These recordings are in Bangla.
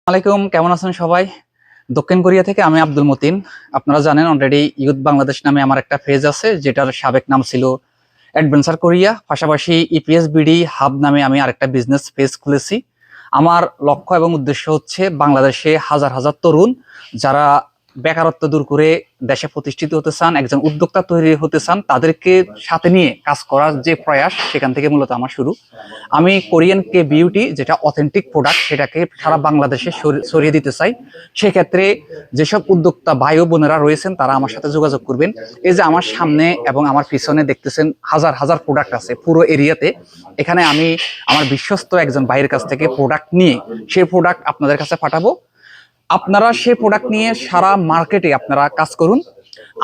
আলাইকুম, কেমন আছেন সবাই? দক্ষিণ কোরিয়া থেকে আমি আব্দুল মতিন। আপনারা জানেন অলরেডি ইউথ বাংলাদেশ নামে আমার একটা পেজ আছে, যেটার সাবেক নাম ছিল অ্যাডভেঞ্চার কোরিয়া। পাশাপাশি ইপিএস বিডি হাব নামে আমি আরেকটা বিজনেস পেজ খুলেছি। আমার লক্ষ্য এবং উদ্দেশ্য হচ্ছে বাংলাদেশে হাজার হাজার তরুণ যারা বেকারত্ব দূর করে দেশে প্রতিষ্ঠিত হতে চান, একজন উদ্যোক্তা তৈরি হতে চান, তাদেরকে সাথে নিয়ে কাজ করার যে প্রয়াস, সেখান থেকে মূলত আমার শুরু। আমি কোরিয়ান কে বিউটি, যেটা অথেন্টিক প্রোডাক্ট, সেটাকে সারা বাংলাদেশে ছড়িয়ে দিতে চাই। সেক্ষেত্রে যেসব উদ্যোক্তা ভাই ও বোনেরা রয়েছেন তারা আমার সাথে যোগাযোগ করবেন। এই যে আমার সামনে এবং আমার পিছনে দেখতেছেন হাজার হাজার প্রোডাক্ট আছে পুরো এরিয়াতে। এখানে আমি আমার বিশ্বস্ত একজন ভাইয়ের কাছ থেকে প্রোডাক্ট নিয়ে সেই প্রোডাক্ট আপনাদের কাছে পাঠাবো। আপনারা সেই প্রোডাক্ট নিয়ে সারা মার্কেটে আপনারা কাজ করুন।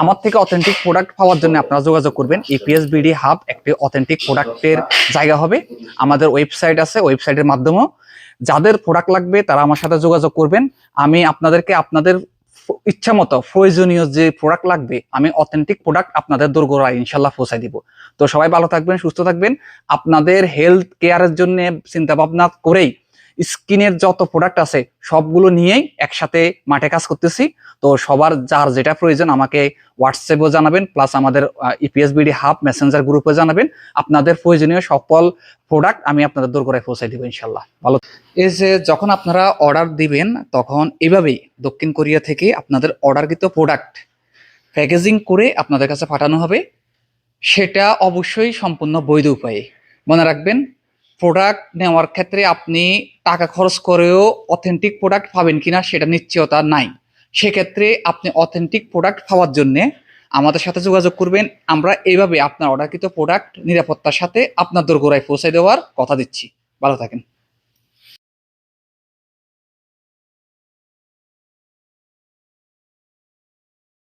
আমার থেকে অথেন্টিক প্রোডাক্ট পাওয়ার জন্য আপনারা যোগাযোগ করবেন। ইপিএস বিডি হাব একটি অথেন্টিক প্রোডাক্টের জায়গা হবে। আমাদের ওয়েবসাইট আছে, ওয়েবসাইটের মাধ্যমেও যাদের প্রোডাক্ট লাগবে তারা আমার সাথে যোগাযোগ করবেন। আমি আপনাদেরকে আপনাদের ইচ্ছা মতো প্রয়োজনীয় যে প্রোডাক্ট লাগবে, আমি অথেন্টিক প্রোডাক্ট আপনাদের দোরগোড়ায় ইনশাল্লাহ পৌঁছায় দিব। তো সবাই ভালো থাকবেন, সুস্থ থাকবেন। আপনাদের হেলথ কেয়ারের জন্য চিন্তা ভাবনা করেই স্কিনের যত প্রোডাক্ট আছে সবগুলো নিয়েই একসাথে মাঠে কাজ করতেছি। তো সবার যার যেটা প্রয়োজন আমাকে হোয়াটসঅ্যাপেও জানাবেন, প্লাস আমাদের ইপিএস বিডি হাব মেসেঞ্জার গ্রুপে জানাবেন। আপনাদের প্রয়োজনীয় সকল প্রোডাক্ট আমি আপনাদের দোরগোড়ায় পৌঁছে দিব ইনশাল্লাহ। ভালো। এই যে যখন আপনারা অর্ডার দিবেন তখন এভাবেই দক্ষিণ কোরিয়া থেকে আপনাদের অর্ডারকৃত প্রোডাক্ট প্যাকেজিং করে আপনাদের কাছে পাঠানো হবে। সেটা অবশ্যই সম্পূর্ণ বৈধ উপায়ে। মনে রাখবেন, প্রোডাক্ট নেওয়ার ক্ষেত্রে আপনি টাকা খরচ করেও অথেন্টিক প্রোডাক্ট পাবেন কিনা সেটা নিশ্চয়তা নাই। সেক্ষেত্রে আপনি অথেন্টিক প্রোডাক্ট পাওয়ার জন্য আমাদের সাথে যোগাযোগ করবেন। আমরা এইভাবে আপনার অর্ডারকৃত প্রোডাক্ট নিরাপত্তার সাথে আপনার দোরগোড়ায় পৌঁছে দেওয়ার কথা দিচ্ছি। ভালো থাকেন।